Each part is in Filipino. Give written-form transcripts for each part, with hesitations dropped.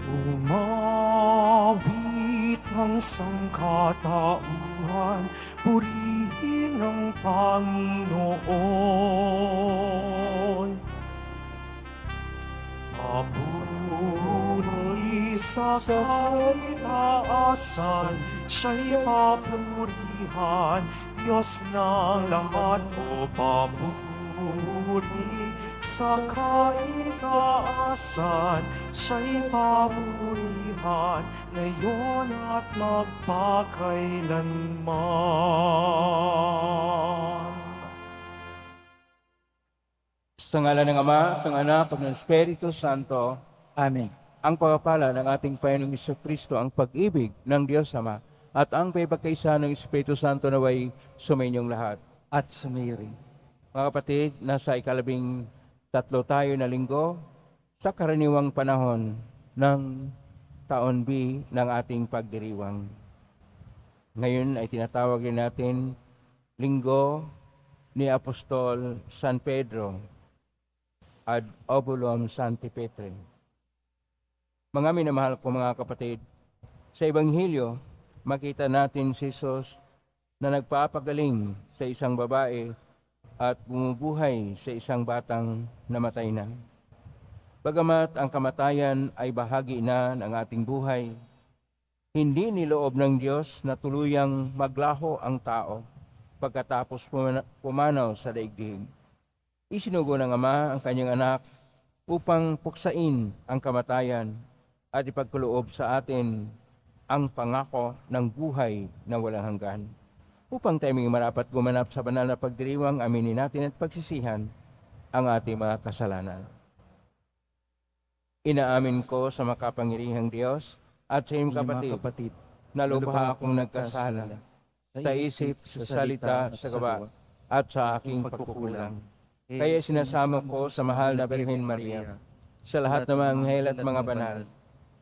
Umawit ang sangkatauhan, purihin ang Panginoon. Papuri sa kaitaasan, siya'y papurihan, Diyos ng lahat o papuri sa kaitaasan, siya'y papurihan, ngayon at magpakailanman. Sa ngalan ng Ama, at ng Anak, at ng Espiritu Santo. Amen. Ang pagpapala ng ating Panginoong Jesucristo, ang pag-ibig ng Diyos Ama, at ang pagkakaisa ng Espiritu Santo naway sumainyong lahat. At sumiri. Mga kapatid, nasa ikalabing-tatlo tayo na linggo sa karaniwang panahon ng taon B ng ating pagdiriwang. Ngayon ay tinatawag rin natin Linggo ni Apostol San Pedro ad Obulum Sancti Petri. Mga minamahal ko mga kapatid, sa Ebanghelyo, makita natin si Jesus na nagpapagaling sa isang babae at bumubuhay sa isang batang namatay na. Bagamat ang kamatayan ay bahagi na ng ating buhay, hindi niloob ng Diyos na tuluyang maglaho ang tao pagkatapos pumanaw sa daigdig. Isinugo ng Ama ang kanyang anak upang puksain ang kamatayan at ipagkaloob sa atin ang pangako ng buhay na walang hanggan. Upang tayo may marapat gumanap sa banal na pagdiriwang, aminin natin at pagsisihan ang ating mga kasalanan. Inaamin ko sa makapangyarihang Diyos at sa iyong kapatid na lubha akong nagkasala sa isip, sa salita, sa gawa, at sa aking pagkukulang. Kaya sinasama ko sa mahal na Birhen Maria, sa lahat ng mga anghel at mga banal,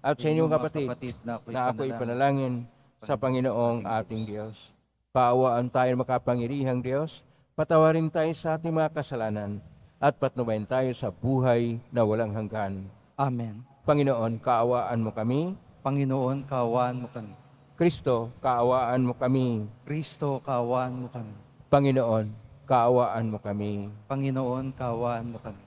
at sa inyong kapatid na ako'y panalangin sa Panginoong ating Diyos. Paawaan tayo makapangyarihang Diyos, patawarin tayo sa ating mga kasalanan, at patnubayan tayo sa buhay na walang hanggan. Amen. Panginoon, kaawaan mo kami. Panginoon, kaawaan mo kami. Kristo, kaawaan mo kami. Kristo, kaawaan mo kami. Panginoon, kaawaan mo kami. Panginoon, kaawaan mo kami.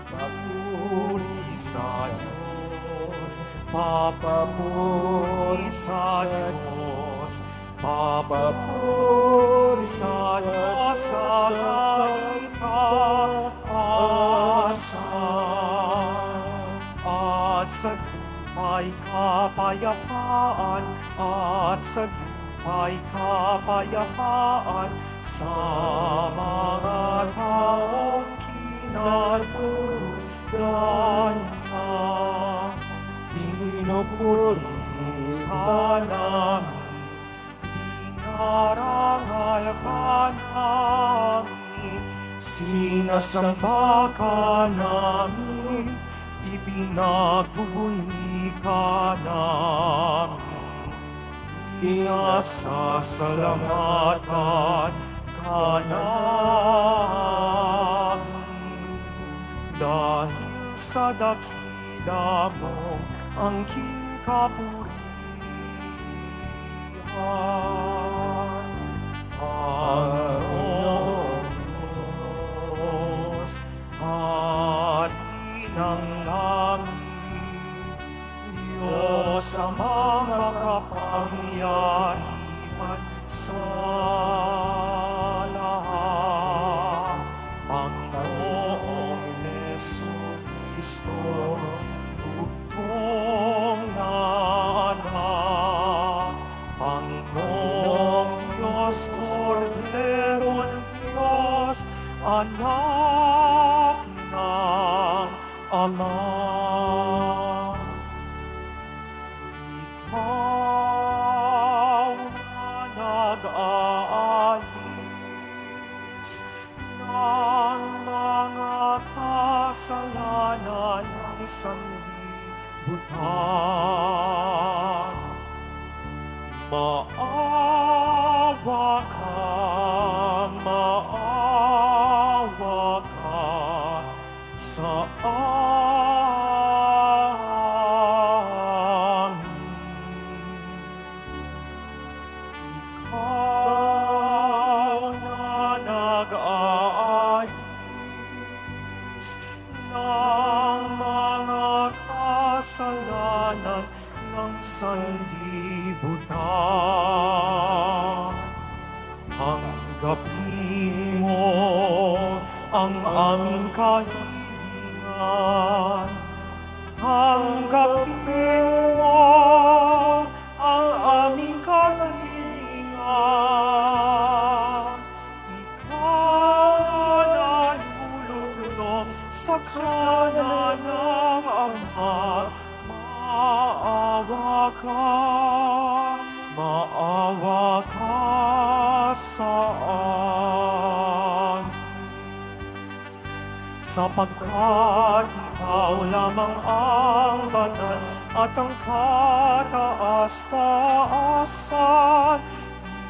Papuri sa Diyos, papuri sa Diyos, papuri sa Diyos sa kaitaasan, at sa lupa'y kapayapaan, at sa lupa'y kapayapaan, sa mga taong kinatuluyan niya. Pinupuri ka namin, dinarangal ka namin, sinasamba ka namin, ibinagbubunyi ka namin, inasasalamatan ka namin. Dahil sa dakila mo ang kapurihan, Panginoon Diyos, Hari ng langit, Diyos Amang makapangyarihan sa lahat, Panginoong Jesucristo, bugtong na anak, Panginoong Diyos, Kordero ng Diyos, anak ng Ama. Ikaw na nag-aalis ng mga kasalanan ng sanlibutan, maawa ka sanlibutan. Tanggapin mo ang aming kahilingan. Tanggapin mo ang aming kahilingan. Ikaw na naluluklok sa kanan ng Ama, maawa ka sa amin. Sapagkat ikaw lamang ang banal at ang kataas-taasan.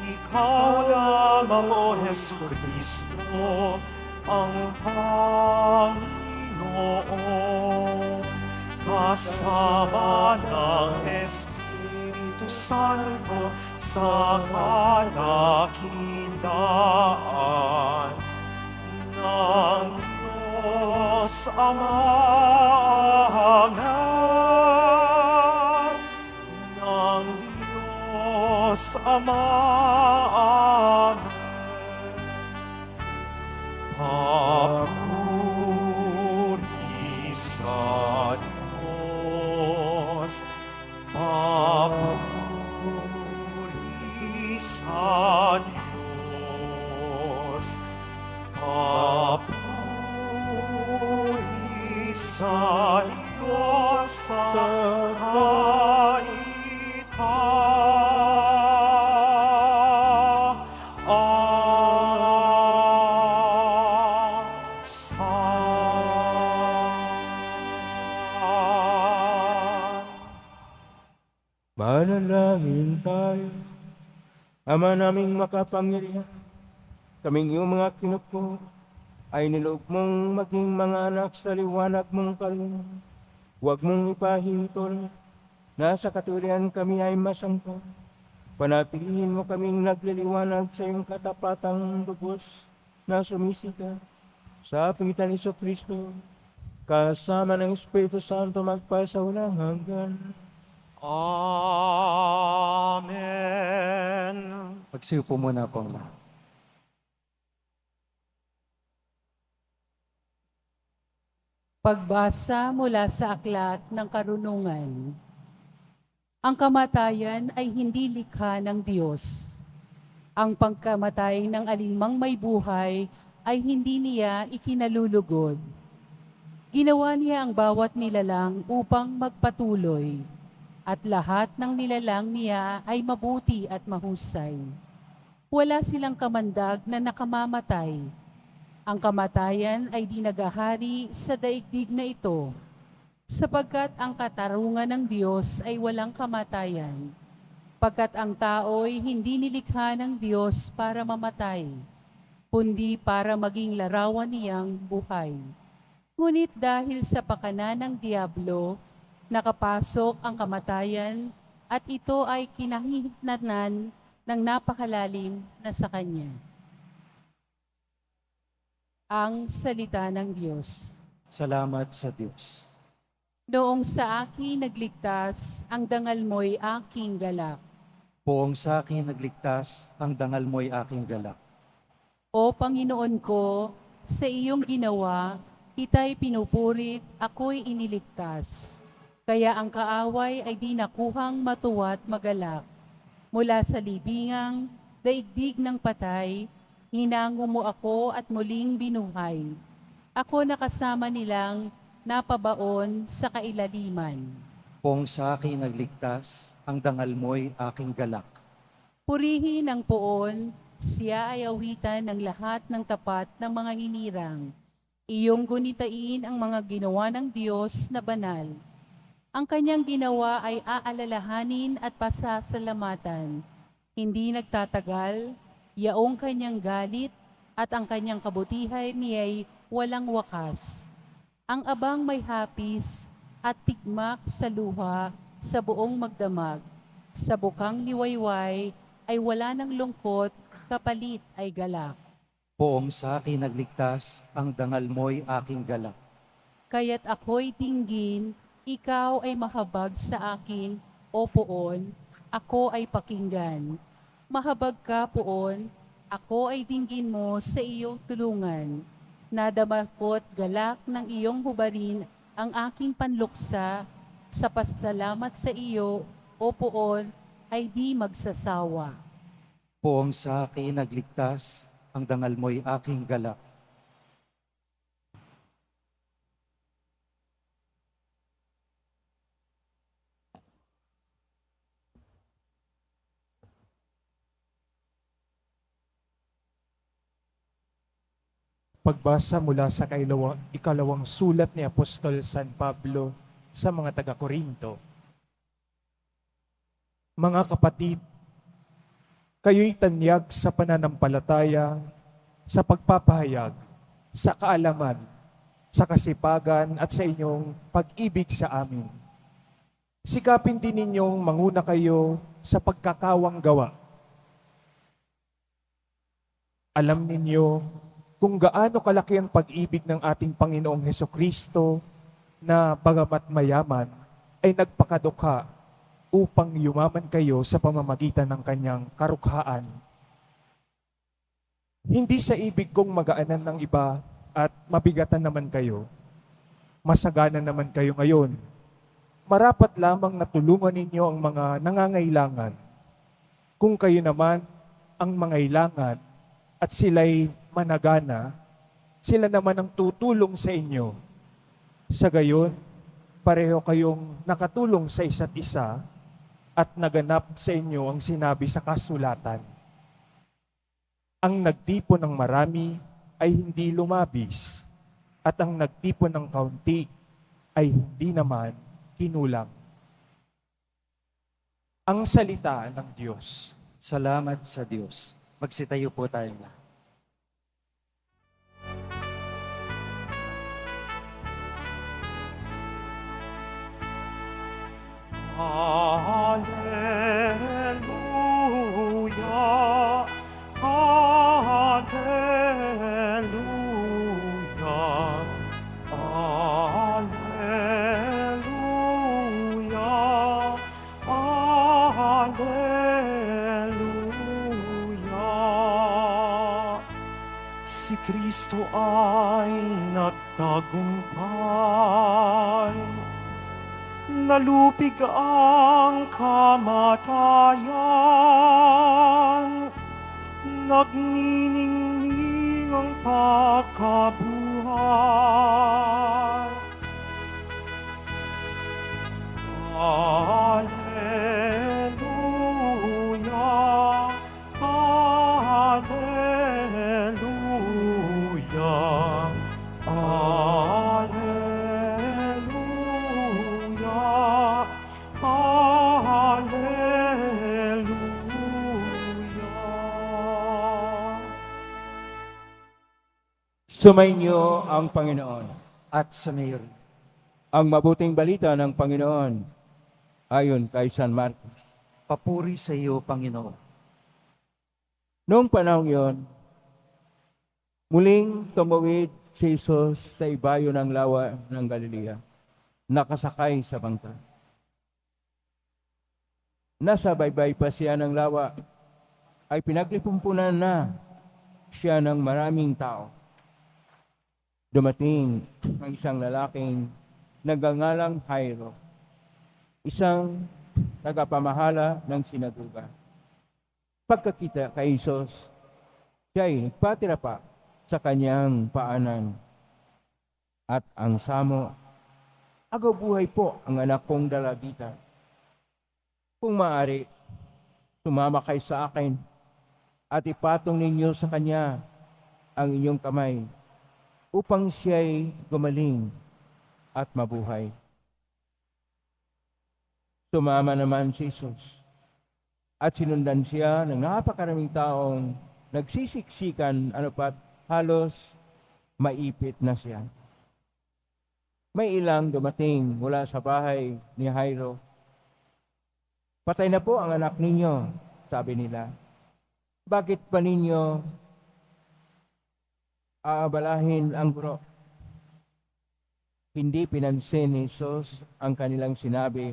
Ikaw lamang, O Jesucristo, ang Panginoon. Kasama ng Espiritu Santo sa kadakilaan ng Diyos Ama. Amen. Ng Diyos Ama. Amen. Papuri sa Diyos. Papuri sa Diyos. Papuri sa Diyos sa Manalangin tayo. Ama naming makapangyarihan, kaming iyong mga kinuko ay niloob mong maging mga anak sa liwanag mong kalooban. Huwag mong ipahintol na sa katulian kami ay masangkot. Panatilihin mo kaming nagliliwanag sa iyong katapatang lubos na sumisika sa pangitan ni Kristo, kasama ng Espiritu Santo magpasawalang hanggan. Amen. Magsiupo muna po ang lahat. Pagbasa mula sa Aklat ng Karunungan. Ang kamatayan ay hindi likha ng Diyos. Ang pagkamatay ng alinmang may buhay ay hindi niya ikinalulugod. Ginawa niya ang bawat nilalang upang magpatuloy, at lahat ng nilalang niya ay mabuti at mahusay. Wala silang kamandag na nakamamatay. Ang kamatayan ay di nagahari sa daigdig na ito, sapagkat ang katarungan ng Diyos ay walang kamatayan, pagkat ang tao'y hindi nilikha ng Diyos para mamatay, kundi para maging larawan niyang buhay. Ngunit dahil sa pakana ng Diablo, nakapasok ang kamatayan at ito ay kinahinatnan ng napakalalim na sa Kanya. Ang salita ng Diyos. Salamat sa Diyos. Noong sa akin nagligtas, ang dangal mo'y aking galak. Poong sa akin nagligtas, ang dangal mo'y aking galak. O Panginoon ko, sa iyong ginawa, kita'y pinupurit, ako'y iniligtas. Kaya ang kaaway ay di nakuhang matuwa't magalak. Mula sa libingang, daigdig ng patay, hinango mo ako at muling binuhay. Ako nakasama nilang napabaon sa kailaliman. Poong sa akin nagligtas, ang dangal mo'y aking galak. Purihin ang poon, siya ay awitan ng lahat ng tapat ng mga hinirang. Iyong gunitain ang mga ginawa ng Diyos na banal. Ang kanyang ginawa ay aalalahanin at pasasalamatan. Hindi nagtatagal, yaong kanyang galit at ang kanyang kabutihan niya'y walang wakas. Ang abang may hapis at tigmak sa luha sa buong magdamag. Sa bukang liwayway ay wala ng lungkot, kapalit ay galak. Poong sa akin nagligtas, ang dangal mo'y aking galak. Kaya't ako'y tinggin, ikaw ay mahabag sa akin, o poon, ako ay pakinggan. Mahabag ka poon, ako ay dinggin mo sa iyong tulungan. Nadamako't galak ng iyong hubarin ang aking panluksa, sa pasasalamat sa iyo, o poon, ay di magsasawa. Poong sa akin nagligtas, ang dangal mo'y aking galak. Pagbasa mula sa ikalawang sulat ni Apostol San Pablo sa mga taga-Korinto. Mga kapatid, kayo'y tanyag sa pananampalataya, sa pagpapahayag, sa kaalaman, sa kasipagan at sa inyong pag-ibig sa amin. Sikapin din ninyong manguna kayo sa pagkakawang gawa. Alam ninyo kung gaano kalaki ang pag-ibig ng ating Panginoong Hesukristo na bagamat mayaman ay nagpakadukha upang yumaman kayo sa pamamagitan ng kanyang karukhaan. Hindi sa ibig kong magaanan ng iba at mabigatan naman kayo. Masagana naman kayo ngayon. Marapat lamang na tulungan ninyo ang mga nangangailangan. Kung kayo naman ang mangailangan at sila'y managana, sila naman ang tutulong sa inyo. Sa gayon, pareho kayong nakatulong sa isa't isa at naganap sa inyo ang sinabi sa kasulatan. Ang nagtipon ng marami ay hindi lumabis at ang nagtipon ng kaunti ay hindi naman kinulang. Ang salita ng Diyos. Salamat sa Diyos. Magsitayo po tayong lahat. Hallelujah, hallelujah, hallelujah, hallelujah. Si Kristo ay nagtagumpay, nalupig ang kamatayan, nagniningning ang pagkabuhay. Hallelujah, hallelujah, hallelujah, hallelujah. Sumainyo ang Panginoon. At sa mayor, Ang mabuting balita ng Panginoon ayon kay San Marcos. papuri sa iyo, Panginoon. Noong panahon yon, muling tumawid si Jesus sa ibayo ng lawa ng Galilea, nakasakay sa bangka. Nasa baybay pa siya ng lawa, ay pinaglipumpunan na siya ng maraming tao. Dumating ang isang lalaking nagngangalang Jairo, isang tagapamahala ng sinagoga. Pagkakita kay Jesus, siya'y nagpatira pa sa kanyang paanan. At ang samo, agaw buhay po ang anak kong dalagita. Kung maaari, sumama kayo sa akin at ipatong ninyo sa kanya ang inyong kamay upang siya'y gumaling at mabuhay. Sumama naman si Jesus at sinundan siya ng napakaraming taong nagsisiksikan pat halos maipit na siya. May ilang dumating mula sa bahay ni Jairo. Patay na po ang anak ninyo, sabi nila. Bakit pa ninyo aabalahin ang guro? Hindi pinansin ni Jesus ang kanilang sinabi.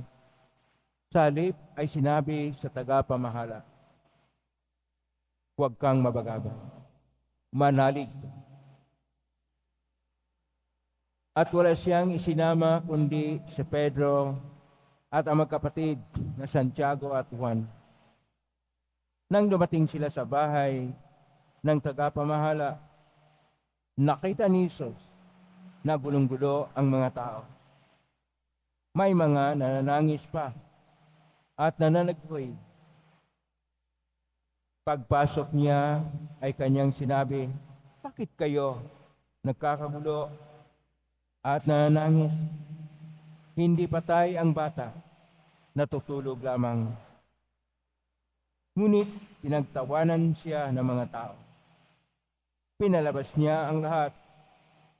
Sa halip ay sinabi sa tagapamahala, huwag kang mabagabag, manalig ka. At wala siyang isinama kundi si Pedro at ang magkapatid na Santiago at Juan. Nang dumating sila sa bahay ng tagapamahala, nakita ni Jesus na gulong-gulo ang mga tao. May mga nananangis pa at nananaghoy. Pagpasok niya ay kanyang sinabi, bakit kayo nagkakagulo at nananangis? Hindi patay ang bata, natutulog lamang. Ngunit pinagtawanan siya ng mga tao. Pinalabas niya ang lahat,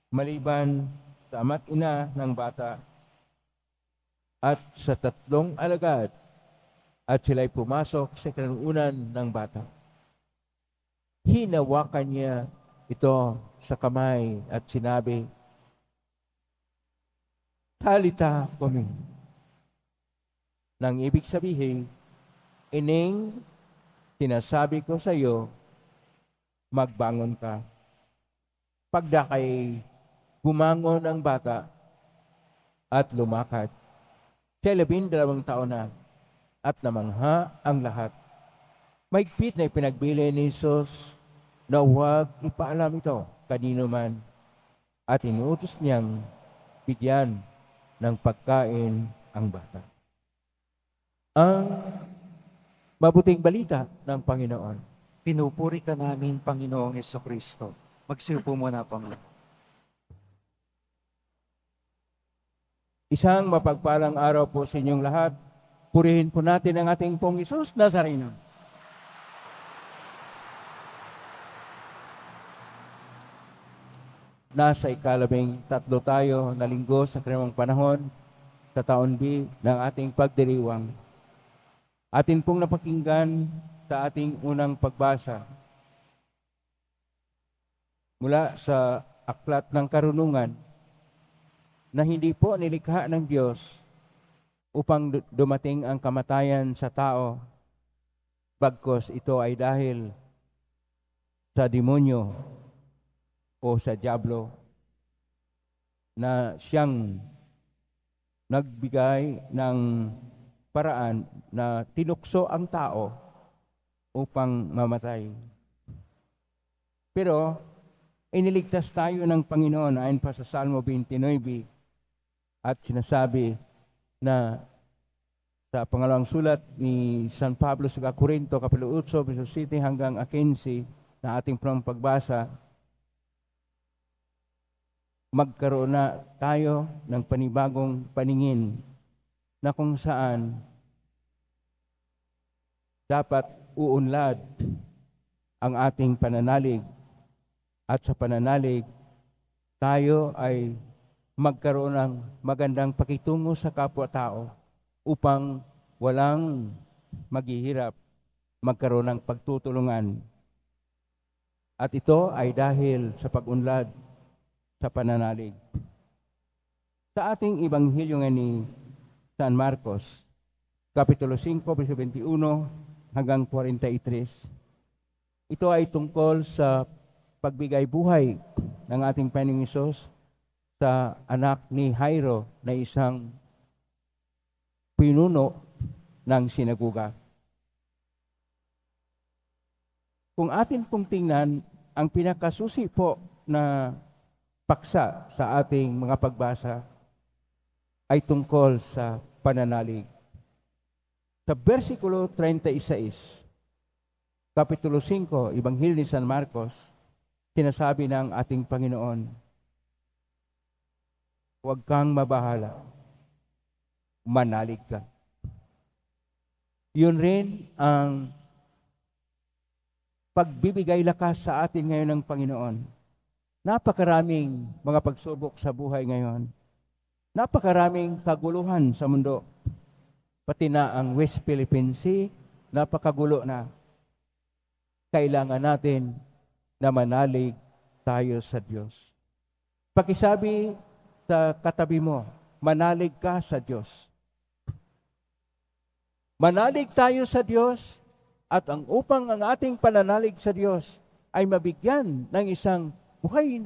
maliban sa ama't ina ng bata at sa 3 alagad, at sila'y pumasok sa kinanuunan ng bata. Hinawakan niya ito sa kamay at sinabi, Talita kumi. Nang ibig sabihin, ining sinasabi ko sa iyo, magbangon ka. Pagdakay, bumangon ang bata at lumakad. Siya 12 taon na at namangha ang lahat. Maigpit na ipinagbili ni Jesus na huwag ipaalam ito kanino man at inuutos niyang bigyan ng pagkain ang bata. Ang mabuting balita ng Panginoon. Pinupuri ka namin, Panginoong Jesucristo. Magsiupo muna, Panginoon. Isang mapagpalang araw po sa inyong lahat. Purihin po natin ang ating pong Isus Nazareno. Nasa 13 tayo na linggo sa kalimang panahon sa taon B ng ating pagdiriwang. Atin pong napakinggan sa ating unang pagbasa mula sa Aklat ng Karunungan na hindi po nilikha ng Diyos upang dumating ang kamatayan sa tao, bagkos ito ay dahil sa demonyo o sa diablo na siyang nagbigay ng paraan na tinukso ang tao upang mamatay. Pero iniligtas tayo ng Panginoon ayon pa sa Salmo 29 at sinasabi na sa pangalawang sulat ni San Pablo sa Corinto, Kapitulo 8, verso 7 hanggang 15 na ating pagbasa, magkaroon na tayo ng panibagong paningin na kung saan dapat uunlad ang ating pananalig at sa pananalig tayo ay magkaroon ng magandang pakitungo sa kapwa-tao upang walang maghihirap, magkaroon ng pagtutulungan. At ito ay dahil sa pag-unlad sa pananalig. Sa ating Ebanghelyo nga ni San Marcos, Kapitulo 5, verso 21 hanggang 43, ito ay tungkol sa pagbigay buhay ng ating Panginoong Hesus sa anak ni Jairo na isang pinuno ng sinagoga. Kung atin pong tingnan, ang pinakasusi po na paksa sa ating mga pagbasa ay tungkol sa pananalig. Sa versikulo 36, Kapitulo 5, Ebanghelyo ni San Marcos, sinasabi ng ating Panginoon, huwag kang mabahala, manalig ka. Yun rin ang pagbibigay lakas sa atin ngayon ng Panginoon. Napakaraming mga pagsubok sa buhay ngayon. Napakaraming kaguluhan sa mundo. Pati na ang West Philippine Sea, napakagulo na. Kailangan natin na manalig tayo sa Diyos. Pakisabi sa katabi mo, manalig ka sa Diyos. Manalig tayo sa Diyos at upang ang ating pananalig sa Diyos ay mabigyan ng isang buhay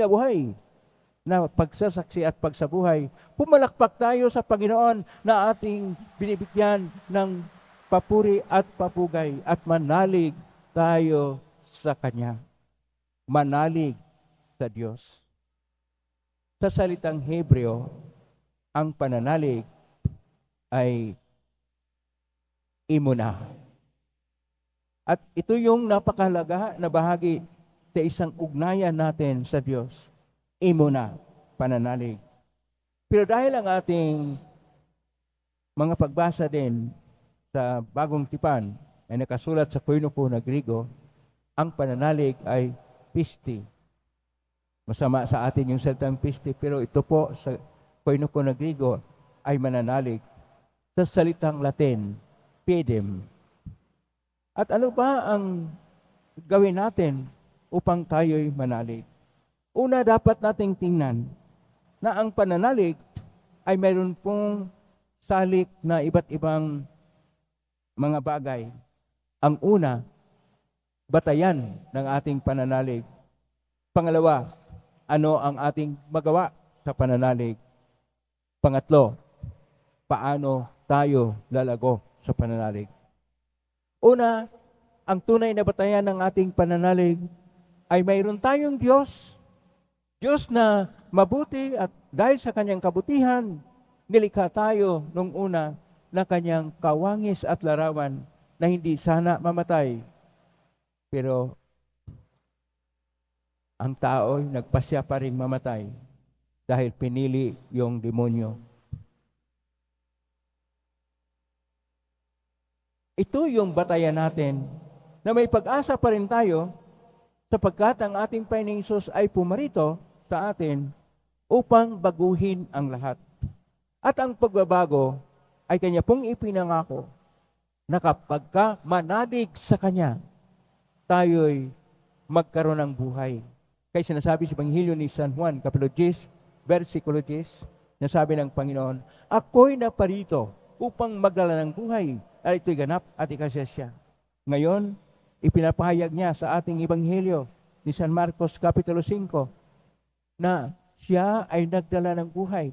na pagsasaksi at pagsabuhay. Pumalakpak tayo sa Panginoon na ating binibigyan ng papuri at papugay at manalig tayo sa Kanya. Manalig sa Diyos. Sa salitang Hebreo, ang pananalig ay imuna. At ito yung napakahalaga na bahagi sa isang ugnayan natin sa Diyos. Imuna, pananalig. Pero dahil ang ating mga pagbasa din sa Bagong Tipan ay nakasulat sa Koinoko na Grigo, ang pananalig ay pisti. Masama sa atin yung salitang pisti, pero ito po sa Koinoko na Grigo ay mananalig. Sa salitang Latin, pedem. At ano ba ang gawin natin upang tayo'y manalig? Una, dapat nating tingnan na ang pananalig ay mayroon pong salik na iba't ibang mga bagay. Ang una, batayan ng ating pananalig. Pangalawa, ano ang ating magawa sa pananalig? Pangatlo, paano tayo lalago sa pananalig? Una, ang tunay na batayan ng ating pananalig ay mayroon tayong Diyos. Diyos na mabuti at dahil sa Kanyang kabutihan, nilikha tayo nung una na Kanyang kawangis at larawan na hindi sana mamatay. Pero ang tao ay nagpasya pa rin mamatay dahil pinili yung demonyo. Ito yung batayan natin na may pag-asa pa rin tayo sapagkat ang ating Panginoong Hesus ay pumarito sa atin upang baguhin ang lahat. At ang pagbabago ay Kanya pong ipinangako na kapag ka manalig sa Kanya, tayo'y magkaroon ng buhay. Kaya sinasabi sa Ebanghelyo ni San Juan, Kapitulo 10, versikulo 10, nasabi ng Panginoon, ako'y naparito upang magdala ng buhay at ito'y ganap at ikasasya. Ngayon, ipinapahayag niya sa ating Ebanghelyo ni San Marcos Kapitulo 5 na siya ay nagdala ng buhay.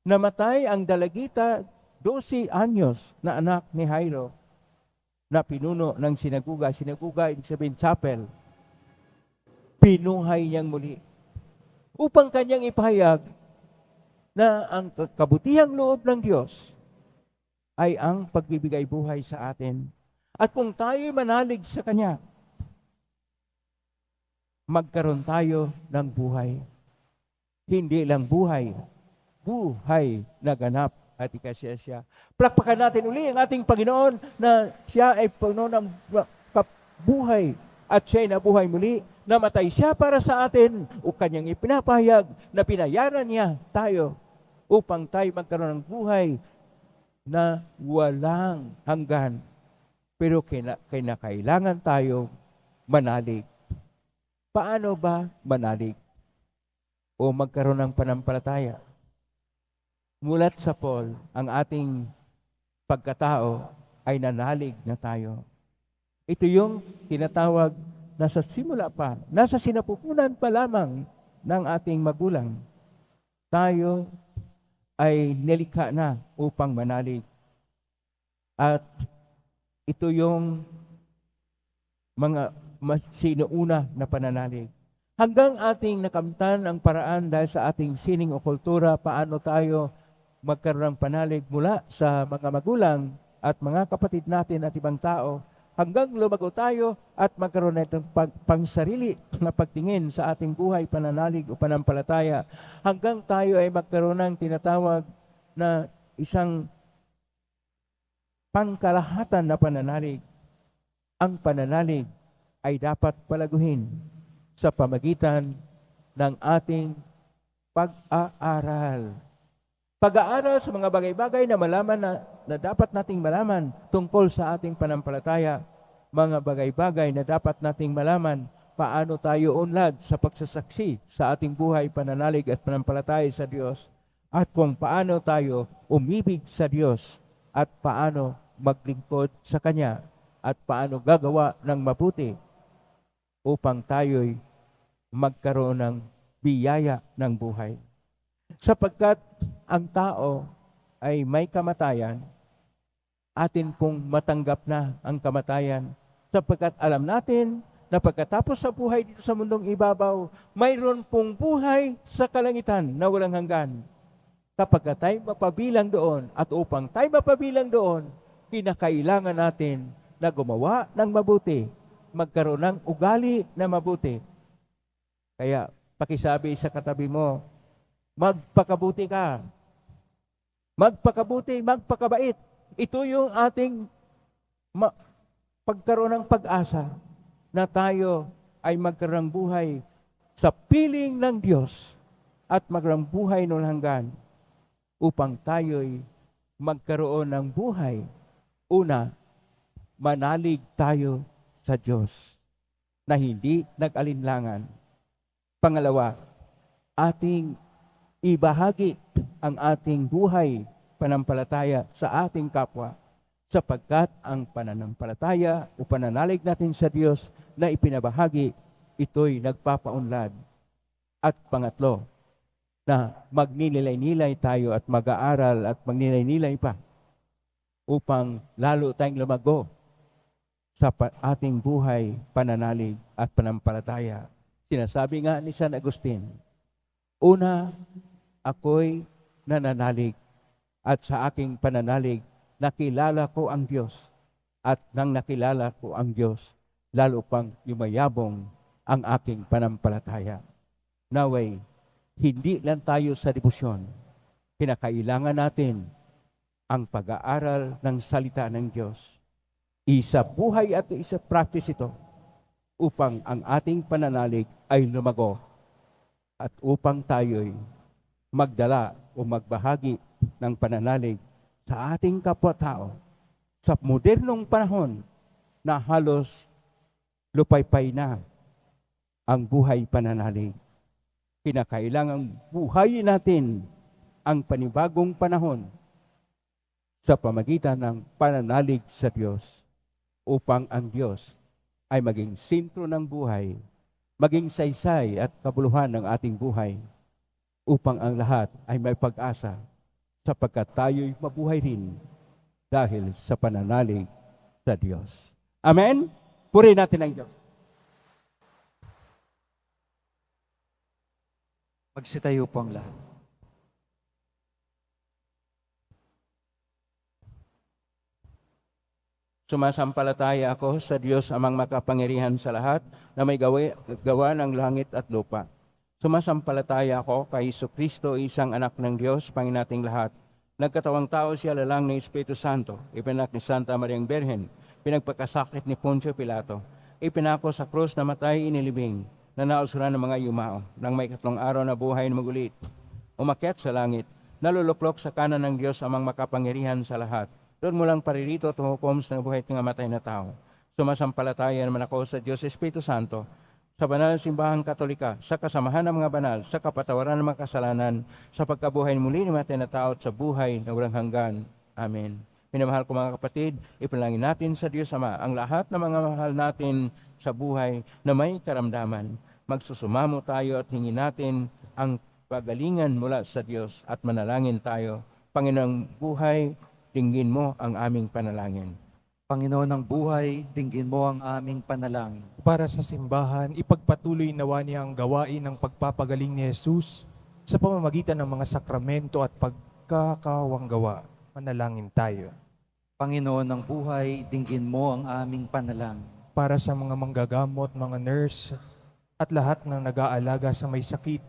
Namatay ang dalagita 12 anyos na anak ni Jairo na pinuno ng sinaguga. Sinaguga, ibig sabihin chapel. Pinuhay niyang muli upang kanyang ipahayag na ang kabutihang loob ng Diyos ay ang pagbibigay buhay sa atin. At kung tayo'y manalig sa Kanya, magkaroon tayo ng buhay. Hindi lang buhay, buhay na ganap at ikasya. Plakpakan natin uli ang ating Panginoon na siya ay puno ng buhay at siya'y nabuhay muli. Namatay siya para sa atin o Kanyang ipinapahayag na pinayaran niya tayo upang tayo magkaroon ng buhay na walang hanggan. Pero kailangan tayo manalig. Paano ba manalig? O magkaroon ng panampalataya? Mulat sa Paul, ang ating pagkatao ay nanalig na tayo. Ito yung tinatawag na sa simula pa, nasa sinapupunan pa lamang ng ating magulang. Tayo ay nilikha na upang manalig. At ito yung mga sinuuna na pananalig. Hanggang ating nakamtan ang paraan dahil sa ating sining o kultura, paano tayo magkaroon ng panalig mula sa mga magulang at mga kapatid natin at ibang tao, hanggang lumago tayo at magkaroon ng pangsarili na pagtingin sa ating buhay, pananalig o panampalataya, hanggang tayo ay magkaroon ng tinatawag na isang pangkalahatan na pananalig. Ang pananalig ay dapat palaguhin sa pamagitan ng ating pag-aaral. Pag-aaral sa mga bagay-bagay na malaman na dapat nating malaman tungkol sa ating panampalataya, mga bagay-bagay na dapat nating malaman paano tayo unlad sa pagsasaksi sa ating buhay, pananalig at panampalataya sa Diyos, at kung paano tayo umibig sa Diyos at paano maglingkod sa Kanya at paano gagawa ng mabuti upang tayo'y magkaroon ng biyaya ng buhay. Sapagkat ang tao ay may kamatayan, atin pong matanggap na ang kamatayan sapagkat alam natin na pagkatapos sa buhay dito sa mundong ibabaw, mayroon pong buhay sa kalangitan na walang hanggan. Kapag tayo mapabilang doon at upang tayo mapabilang doon, kinakailangan natin na gumawa ng mabuti, magkaroon ng ugali na mabuti. Kaya pakisabi sa katabi mo, magpakabuti ka. Magpakabuti, magpakabait. Ito yung ating pagkaroon ng pag-asa na tayo ay magkaroon ng buhay sa piling ng Diyos at magkaroon ng buhay noon hanggan upang tayo'y magkaroon ng buhay. Una, manalig tayo sa Diyos na hindi nag-alinlangan. Pangalawa, ating ibahagi ang ating buhay panampalataya sa ating kapwa sapagkat ang pananampalataya o pananalig natin sa Diyos na ipinabahagi, ito'y nagpapaunlad. At pangatlo, na magninilay-nilay tayo at mag-aaral at magninilay-nilay pa upang lalo tayong lumago sa ating buhay, pananalig at panampalataya. Sinasabi nga ni San Agustin, una, ako'y nananalig at sa aking pananalig, nakilala ko ang Diyos. At nang nakilala ko ang Diyos, lalo pang yumayabong ang aking panampalataya. Naway, hindi lang tayo sa debosyon. Kinakailangan natin ang pag-aaral ng salita ng Diyos. Isa buhay at isa practice ito upang ang ating pananalig ay lumago at upang tayo'y magdala o magbahagi ng pananalig sa ating kapwa-tao sa modernong panahon na halos lupaypay na ang buhay pananalig. Kinakailangang buhayin natin ang panibagong panahon sa pamagitan ng pananalig sa Diyos upang ang Diyos ay maging sentro ng buhay, maging saysay at kabuluhan ng ating buhay upang ang lahat ay may pag-asa sapagkat tayo'y mabuhay rin dahil sa pananalig sa Diyos. Amen? Purihin natin ang Diyos. Magsitayo po ang lahat. Sumasampalataya ako sa Diyos amang makapangyarihan sa lahat na may gawa ng langit at lupa. Sumasampalataya ako kay Jesucristo, isang anak ng Diyos, Panginoon nating lahat. Nagkatawang tao siya, lalang ng Espiritu Santo, ipinak ni Santa Mariang Birhen, pinagpagkasakit ni Poncio Pilato, ipinako sa krus na matay inilibing, na nausuran ng mga yumao, nang may 3 araw na buhay na magulit. Umakyat sa langit, naluluklok sa kanan ng Diyos amang makapangyarihan sa lahat. Doon mo lang paririto at hukom sa buhay ng matay na tao. Sumasampalataya naman ako sa Diyos Espiritu Santo, sa banal na simbahang Katolika, sa kasamahan ng mga banal, sa kapatawaran ng mga kasalanan, sa pagkabuhay muli ng matay na tao at sa buhay na walang hanggan. Amen. Minamahal ko mga kapatid, ipanalangin natin sa Diyos Ama ang lahat ng mga mahal natin sa buhay na may karamdaman. Magsusumamo tayo at hingin natin ang pagalingan mula sa Diyos at manalangin tayo. Panginoong buhay, dinggin mo ang aming panalangin. Panginoon ng buhay, dinggin mo ang aming panalangin. Para sa simbahan, ipagpatuloy nawa niya ang gawain ng pagpapagaling ni Jesus sa pamamagitan ng mga sakramento at pagkakawanggawa. Manalangin tayo. Panginoon ng buhay, dinggin mo ang aming panalangin. Para sa mga manggagamot, mga nurse, at lahat ng nag-aalaga sa may sakit,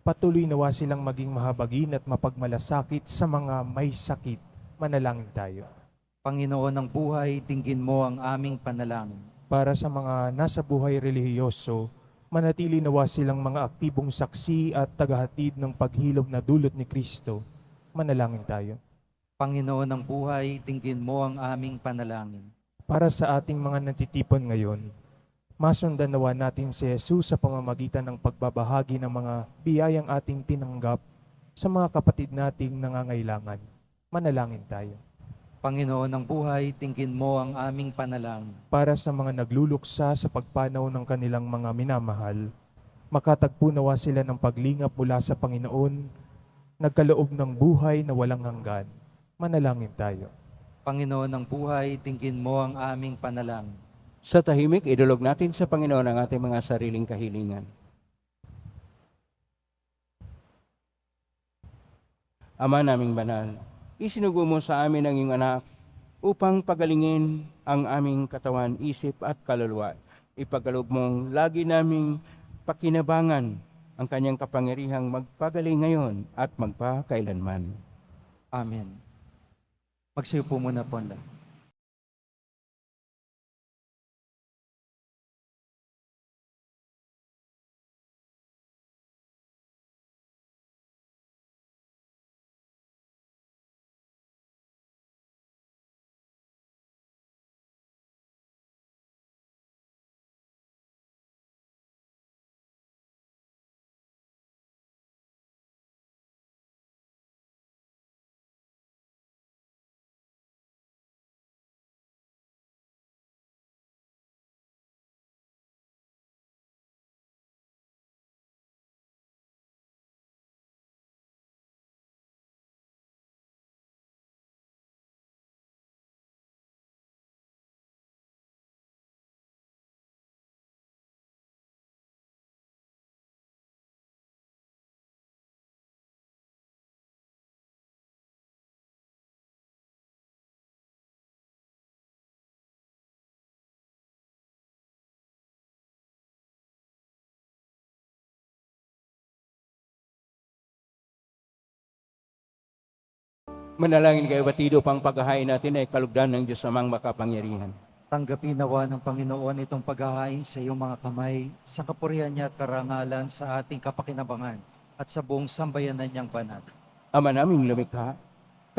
patuloy nawa silang maging mahabagin at mapagmalasakit sa mga may sakit. Manalangin tayo. Panginoon ng buhay, dinggin mo ang aming panalangin. Para sa mga nasa buhay relihiyoso, manatili nawa silang mga aktibong saksi at tagahatid ng paghilom na dulot ni Kristo. Manalangin tayo. Panginoon ng buhay, dinggin mo ang aming panalangin. Para sa ating mga natitipon ngayon, masundan nawa natin si Jesus sa pamamagitan ng pagbabahagi ng mga biyayang ating tinanggap sa mga kapatid nating nangangailangan. Manalangin tayo. Panginoon ng buhay, tingin mo ang aming panalangin. Para sa mga nagluluksa sa pagpanaw ng kanilang mga minamahal, makatagpo nawa sila ng paglingap mula sa Panginoon, nagkaloob ng buhay na walang hanggan. Manalangin tayo. Panginoon ng buhay, tingin mo ang aming panalangin. Sa tahimik, idulog natin sa Panginoon ang ating mga sariling kahilingan. Ama naming banal, isinugo mo sa amin ang iyong anak upang pagalingin ang aming katawan, isip at kaluluwa. Ipagkaloob mong lagi naming pakinabangan ang kanyang kapangyarihang magpagaling ngayon at magpakailanman. Amen. Magsayo po muna po ang lahat. Manalangin kayo, batido pang paghahain natin ay kalugdan ng Diyos amang makapangyarihan. Tanggapin nawa ng Panginoon itong paghahain sa iyong mga kamay, sa kapurihan niya at karangalan sa ating kapakinabangan at sa buong sambayanan niyang banal. Ama naming lumikha,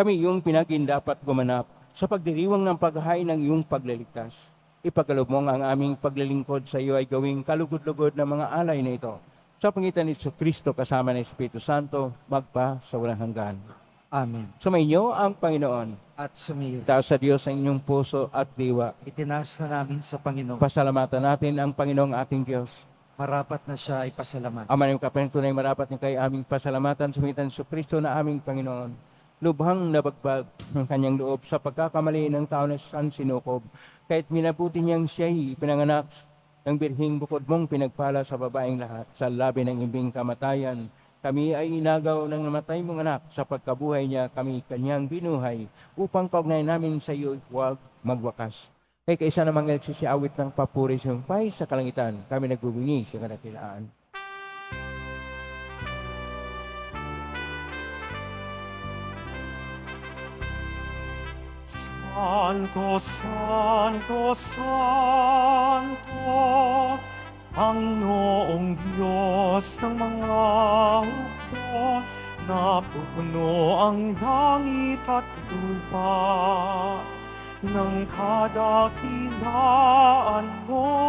kami iyong pinagindapat gumanap sa pagdiriwang ng paghahain ng iyong pagliligtas. Ipagkaloob mo ang aming paglilingkod sa iyo ay gawing kalugod-lugod ng mga alay na ito. Sa pangitan ni Kristo kasama ng Espiritu Santo, magpa sa walang hanggan. Amen. Sumainyo ang Panginoon. At sumiyo, Itaas sa Diyos ang inyong puso at diwa. itinaas na namin sa Panginoon. Pasalamatan natin ang Panginoong ating Diyos. Marapat na siya ay pasalamat. Ama ng kapanito na marapat niya kay aming pasalamatan sumitan sa Kristo na aming Panginoon. Lubhang nabagbag ng kanyang loob sa pagkakamali ng tao na siyang sinukob. Kahit minabuti niyang siya'y pinanganak ng birhing bukod mong pinagpala sa babaeng lahat. Sa labi ng imbing kamatayan, kami ay inagaw ng namatay mong anak. Sa pagkabuhay niya, kami kanyang binuhay upang kaugnay namin sa iyo huwag magwakas. Kay kaisa namang nagsisiawit ng papuri sa iyong pay sa kalangitan, kami nagbubunyi sa kadakilaan. Santo, Santo, Santo, Panginoong Diyos ng mga hukbo, napupuno ang langit at lupa ng kadakilaan mo.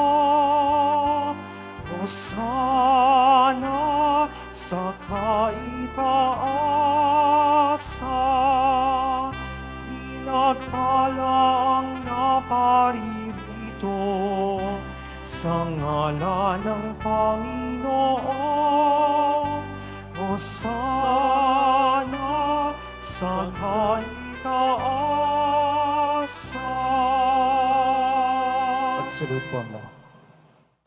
Hosana sa kaitaasan, pinagpala ang naparirito sa ngalan ng Panginoon. Hosana sa kaitaasan. Pagsalud po ang lahat.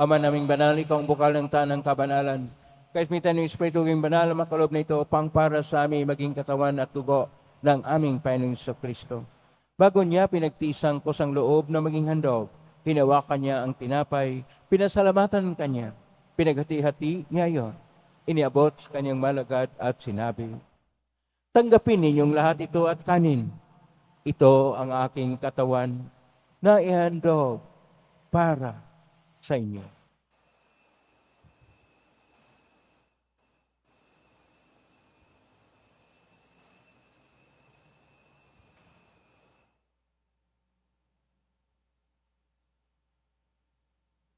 Ama naming banal, ikaw ang bukal ng tanang kabanalan. Kaismitan ng Espiritu ng banal, makalob na ito upang para sa aming maging katawan at tugo ng aming Panginoong Kristo. Bago niya pinagtiisang kusang loob na maging handog, hinawakan niya ang tinapay, pinasalamatan kanya, pinaghati-hati niya iyon, iniabot sa kanyang malagad at sinabi, tanggapin ninyong lahat ito at kanin. Ito ang aking katawan na ihandog para sa inyo.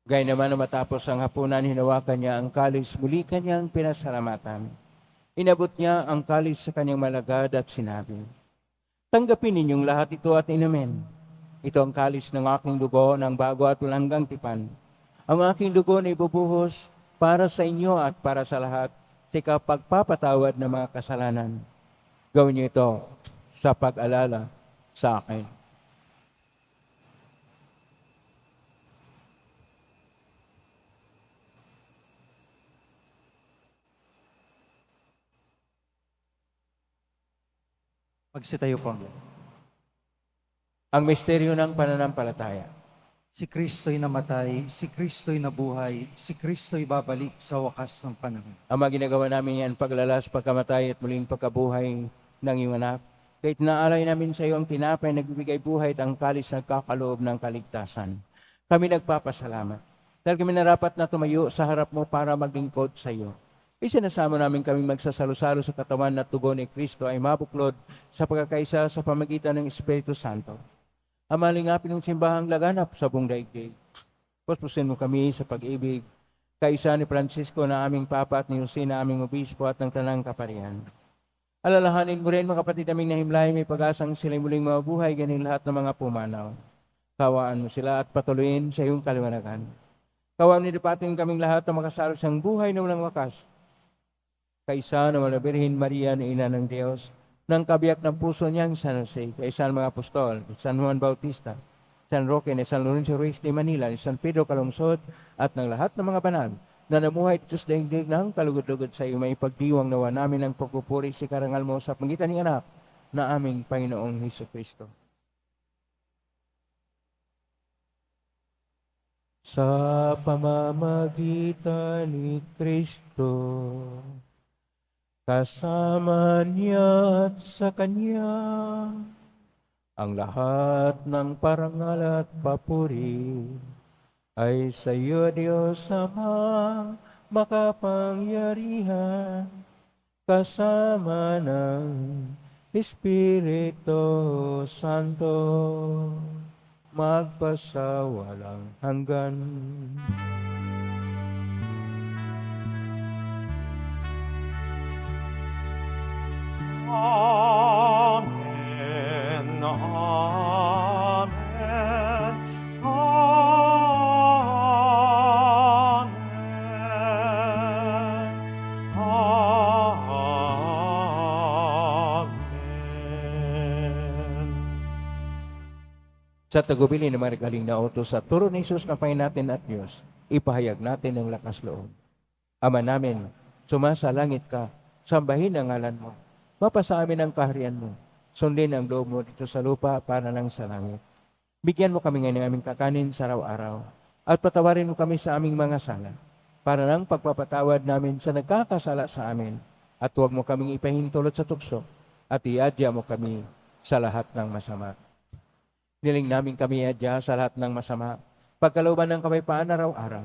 Gaya naman na matapos ang hapunan, hinawakan niya ang kalis, muli kanyang pinasalamatan. Inabot niya ang kalis sa kanyang malagad at sinabi, Tanggapin ninyong lahat ito at inumin. Ito ang kalis ng aking dugo ng bago at walang hanggang tipan. Ang aking dugo na ibubuhos para sa inyo at para sa lahat sa pagpapatawad ng mga kasalanan. Gawin niyo ito sa pag-alala sa akin. Magsitayo po. Ang misteryo ng pananampalataya. Si Kristo'y namatay, si Kristo'y nabuhay, si Kristo'y babalik sa wakas ng panahon. Ang mga ginagawa namin yan, paglalas, pagkamatay at muling pagkabuhay ng iyong anak. Kahit naalay namin sa iyo ang tinapay, nagbibigay buhay at ang kalis nagkakaloob ng kaligtasan. Kami nagpapasalamat. Dahil kami narapat na tumayo sa harap mo para maglingkod sa iyo. Isinasamo namin kami magsasalo-salo sa katawan at tugon ni Kristo ay mabuklod sa pagkakaisa sa pamagitan ng Espiritu Santo. Ang malingapin ng simbahang laganap sa buong daigdig. Puspusin mo kami sa pag-ibig, kaisa ni Francisco na aming Papa at ni Jose na aming Obispo at ng Tanang Kaparian. Alalahanin mo rin mga kapatid naming nahimlay, may pag-asang sila'y muling mabuhay, ganin lahat ng mga pumanaw. Kawaan mo sila at patuloyin sa iyong kaliwanagan. Kawaan nilapatin kaming lahat na makasalo sa buhay na walang wakas. Kaisa na wala Birhen Maria na Ina ng Diyos, ng kabiyak ng puso niyang San Jose, kaisa ng mga apostol, San Juan Bautista, San Roque, ni San Lorenzo Ruiz de Manila, ni San Pedro Calungsod, at ng lahat ng mga banal na namuhay dito sa daigdig ng kalugod-lugod sa iyo, may pagdiwang nawa namin ang pagpupuri si karangal mo sa pangitan ng anak na aming Panginoong Hesukristo. Sa pamamagitan ni Kristo, kasama niya at sa Kanya, ang lahat ng parangal at papuri ay sa iyo, Diyos Ama, makapangyarihan, kasama ng Espiritu Santo, magpasawalang hanggan. Amen. Amen. Amen. Amen. Sa tagubilin ng mga regaling na utos sa turo ni Jesus na Panginoon natin at Diyos, ipahayag natin ang lakas loob. Ama namin, sumasa langit ka, sambahin ang ngalan mo. Mapasa amin ang kaharian mo. Sundin ang loob mo dito sa lupa para lang sa langit. Bigyan mo kami ngayon ng aming kakanin sa araw-araw at patawarin mo kami sa aming mga sala para lang pagpapatawad namin sa nagkakasala sa amin at huwag mo kaming ipahintulot sa tukso at iadya mo kami sa lahat ng masama. Niling namin kami iadya sa lahat ng masama, pagkalooban ng kapayapaan araw-araw,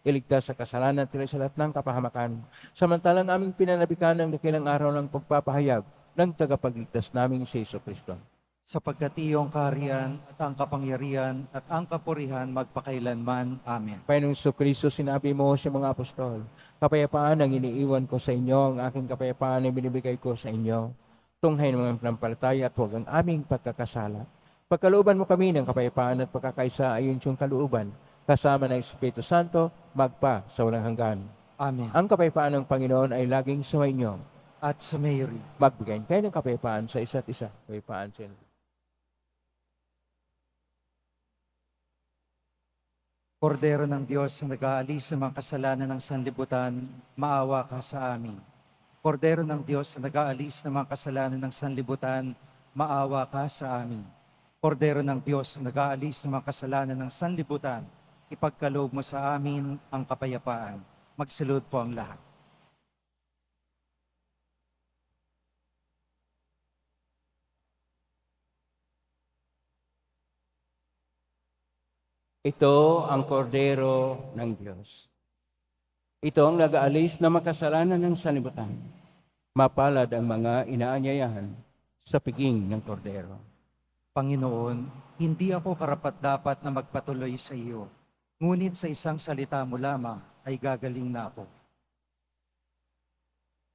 iligtas sa kasalanan at sa lahat ng kapahamakan, samantalang aming pinanabikan ng dakilang araw ng pagpapahayag ng tagapagligtas naming si Jesucristo. Sapagkat iyong kaharian at ang kapangyarihan at ang kapurihan magpakailanman. Amen. Panginoong Jesucristo, sinabi mo sa mga apostol, kapayapaan ang iniiwan ko sa inyo, ang aking kapayapaan ay binibigay ko sa inyo. Tunghayin mo ang panampalataya at huwag ang aming pagkakasala. Pagkalooban mo kami ng kapayapaan at pagkakaisa ayon siyong kalooban, kasama ng Espiritu Santo, magpa sa walang hanggan. Amen. Ang kapayapaan ng Panginoon ay laging sumainyo. At sa Mary, Magbigay kayo ng kapayapaan sa isa't isa. Kapayapaan sa inyo. Kordero ng Diyos na nag-aalis sa mga kasalanan ng sanlibutan, maawa ka sa amin. Kordero ng Diyos na nag-aalis ng mga kasalanan ng sanlibutan, maawa ka sa amin. Kordero ng Diyos na nag-aalis ng mga kasalanan ng sanlibutan, ipagkaloob mo sa amin ang kapayapaan. Magsalud po ang lahat. Ito ang kordero ng Diyos. Ito ang nag-aalis na makasalanan ng sanlibutan. Mapalad ang mga inaanyayahan sa piging ng kordero. Panginoon, hindi ako karapat-dapat na magpatuloy sa iyo, ngunit sa isang salita mo lamang ay gagaling na ako.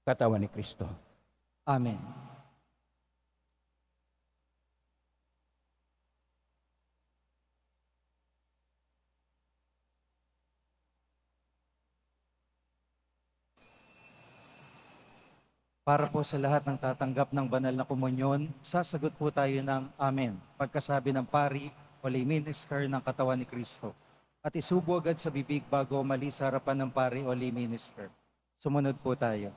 Katawan ni Kristo. Amen. Para po sa lahat ng tatanggap ng banal na komunyon, sasagot po tayo ng Amen. Pagkasabi ng pari o lay minister ng katawan ni Kristo. At isubo agad sa bibig bago umalis sa harapan ng pari o lay minister. Sumunod po tayo.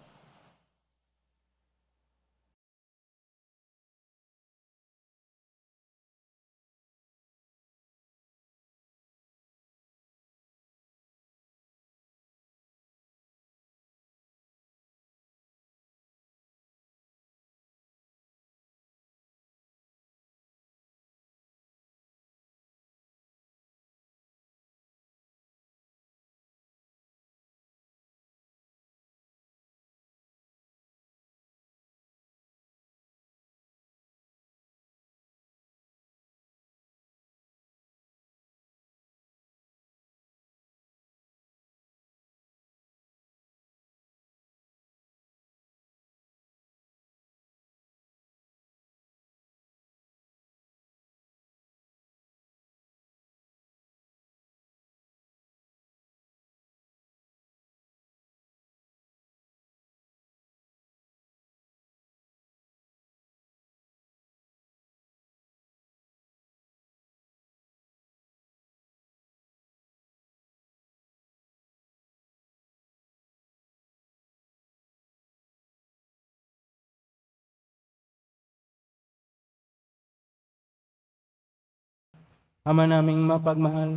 Ama naming mapagmahal,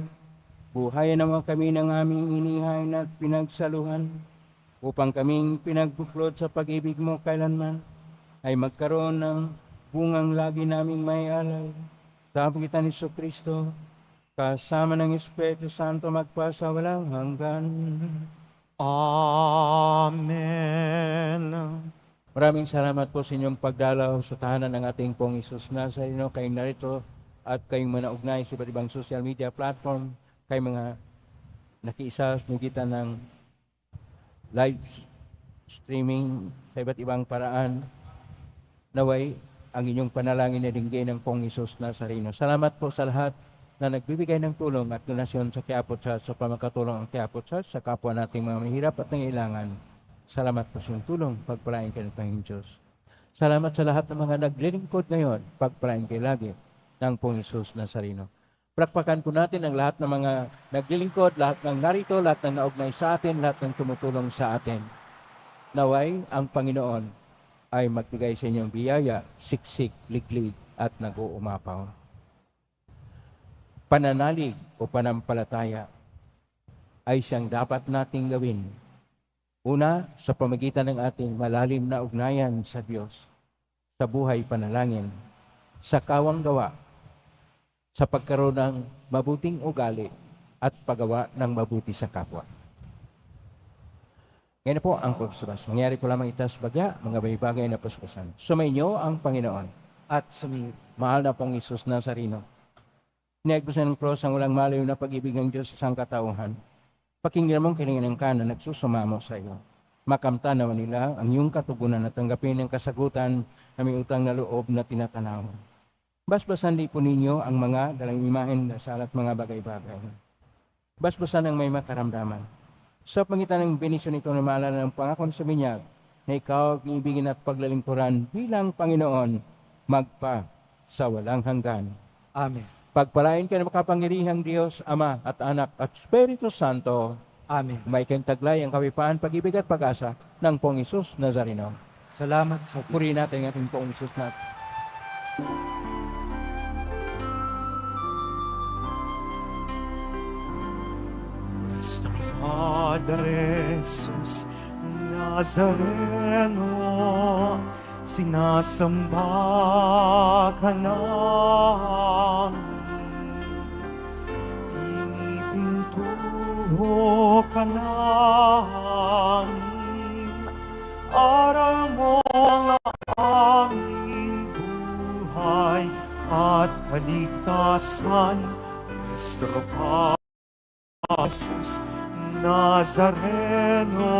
buhayan naman kami ng aming inihain at pinagsaluhan, upang kaming pinagbuklod sa pag-ibig mo kailanman, ay magkaroon ng bungang lagi naming may alay. Sa pagitan ni Kristo, kasama ng Espiritu Santo magpasa walang hanggan. Amen. Maraming salamat po sa inyong pagdalaw sa tahanan ng ating pong Isus Nazareno. Kayong narito at kayong manaugnay sa iba't ibang social media platform, kayong mga nakiisa sa magitan ng live streaming sa iba't ibang paraan. Naway, ang inyong panalangin na dinggay ng pong Isus Nazareno. Salamat po sa lahat na nagbibigay ng tulong at donasyon sa Quiapo Church sa pamagkatulong ang Quiapo Church sa kapwa nating mga mahirap at nangailangan. Salamat po sa inyong tulong. Pagpalain kayo ng Panginoon Diyos. Salamat sa lahat ng mga naglilingkod ngayon. Pagpalain kayo lagi ng pong Isus Nazareno. Prakpakan po natin ang lahat ng mga naglilingkod, lahat ng narito, lahat ng naugnay sa atin, lahat ng tumutulong sa atin. Naway, ang Panginoon ay magbigay sa inyong biyaya, siksik, liglig, at nag-uumapaw. Pananalig o panampalataya ay siyang dapat nating gawin. Una, sa pamagitan ng ating malalim na ugnayan sa Diyos, sa buhay panalangin, sa kawang gawa, sa pagkaroon ng mabuting ugali at paggawa ng mabuti sa kapwa. Ngayon po ang pagsusubas. Mangyari po lamang ito sa bagya, mga bagay na pasubasan. Sumainyo ang Panginoon. At sumainyo. Mahal na pong Isus Nazareno. Inagpusan ng cross ang walang malayo na pag-ibig ng Diyos sa sangkatauhan. Pakinggan mong kilingan ka na nagsusumamo sa iyo. Makamta naman nila ang iyong katugunan at tanggapin ang kasagutan na may utang na loob na tinatanaw. Basbasan din po ninyo ang mga dalang imahen, dasal at mga bagay-bagay. Basbasan ang may makaramdaman. Sa pangitan ng benisyon ito na maalala ng pangakon sa binyag na ikaw ang iibigin at paglalingkuran bilang Panginoon magpa sa walang hanggan. Amen. Pagpalain ka ng makapangyarihang Diyos, Ama at Anak at Espiritu Santo. Amen. May kang taglay ang kapayapaan, pag-ibig at pag-asa ng Pong Isus Nazareno. Salamat sa Purihin natin ang ating Pong Isus natin. Nuestro Padre Jesus Nazareno, sinasamba ka namin. Pinipintuho ka namin. Araw mo ang aming buhay at kaligtasan. Nuestro Padre Jesus Nazareno,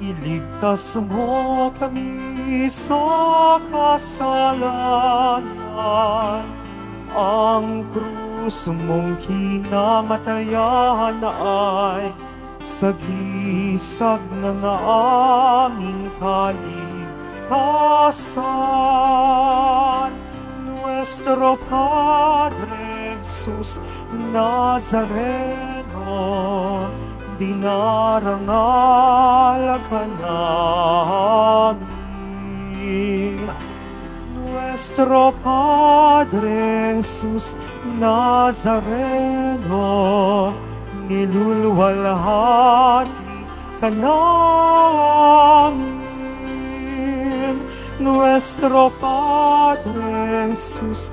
iligtas mo kami sa kasalanan. Ang krus mong kinamatayan ay sagisag ng aming kaligtasan. Nuestro Padre Jesus Nazareno, dinarangal ka namin. Nuestro Padre Jesus Nazareno, niluluwalhati ka namin. Nuestro Padre Jesus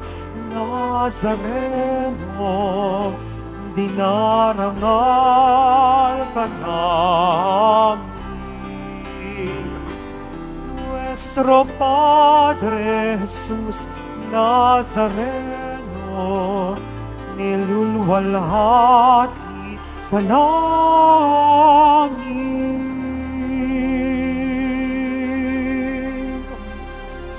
Nazareno, dinarangal ka namin. Nuestro Padre Jesus Nazareno, niluluwalhati ka namin.